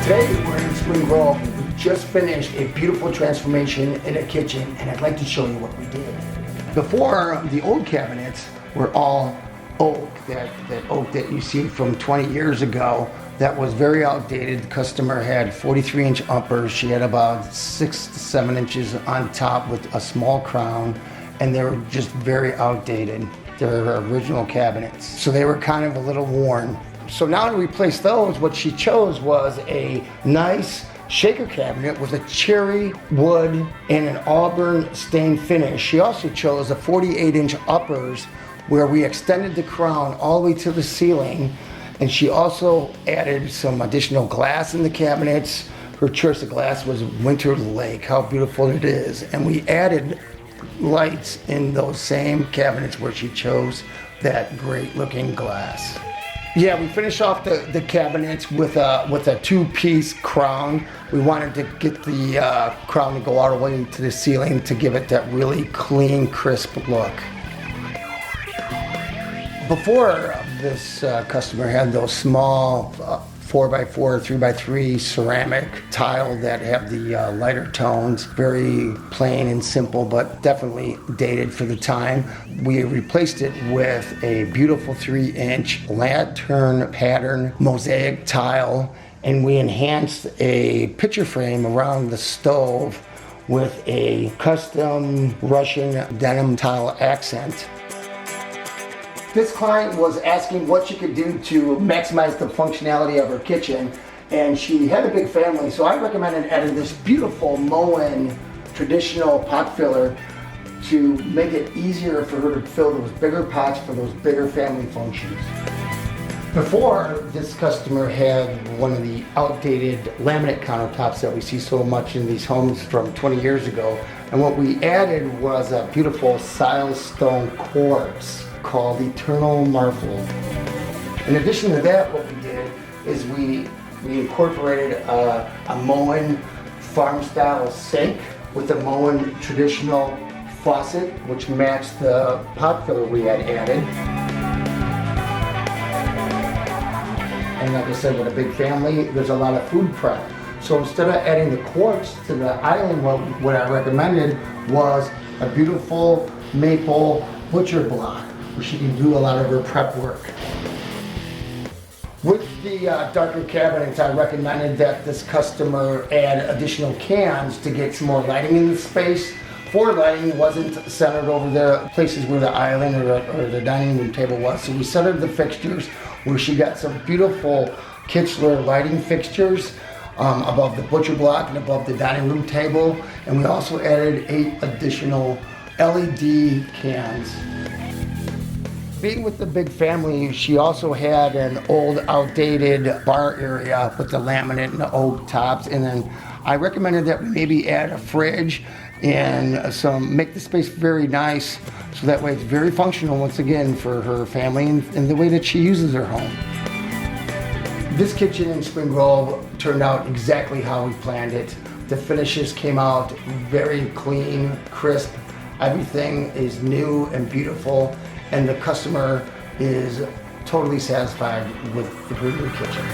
Today we're in Spring Grove. We just finished a beautiful transformation in a kitchen, and I'd like to show you what we did. Before, the old cabinets were all oak, that oak that you see from 20 years ago. That was very outdated. The customer had 43-inch uppers. She had about 6 to 7 inches on top with a small crown, and they were just very outdated. They were her original cabinets, so they were kind of a little worn. So now to replace those, what she chose was a nice shaker cabinet with a cherry wood and an auburn stained finish. She also chose a 48-inch uppers where we extended the crown all the way to the ceiling, and she also added some additional glass in the cabinets. Her choice of glass was Winter Lake. How beautiful it is. And we added lights in those same cabinets where she chose that great looking glass. Yeah, we finished off the cabinets with a two-piece crown. We wanted to get the crown to go all the way to the ceiling to give it that really clean, crisp look. Before, this customer had those small 4x4, 3x3 ceramic tile that have the lighter tones, very plain and simple, but definitely dated for the time. We replaced it with a beautiful 3-inch lantern pattern mosaic tile, and we enhanced a picture frame around the stove with a custom Russian denim tile accent. This client was asking what she could do to maximize the functionality of her kitchen, and she had a big family, so I recommended adding this beautiful Moen traditional pot filler to make it easier for her to fill those bigger pots for those bigger family functions. Before, this customer had one of the outdated laminate countertops that we see so much in these homes from 20 years ago, and what we added was a beautiful silestone quartz called Eternal Marble. In addition to that, what we did is we incorporated a Moen farm-style sink with a Moen traditional faucet, which matched the pot filler we had added. And like I said, with a big family, there's a lot of food prep. So instead of adding the quartz to the island, what I recommended was a beautiful maple butcher block, where she can do a lot of her prep work. With the darker cabinets, I recommended that this customer add additional cans to get some more lighting in the space. For lighting wasn't centered over the places where the island or the dining room table was, so we centered the fixtures where she got some beautiful Kichler lighting fixtures above the butcher block and above the dining room table, and we also added 8 additional LED cans. Being with the big family, she also had an old, outdated bar area with the laminate and the oak tops, and then I recommended that we maybe add a fridge and make the space very nice, so that way it's very functional once again for her family and the way that she uses her home. This kitchen in Spring Grove turned out exactly how we planned it. The finishes came out very clean, crisp. Everything is new and beautiful, and the customer is totally satisfied with the new kitchen.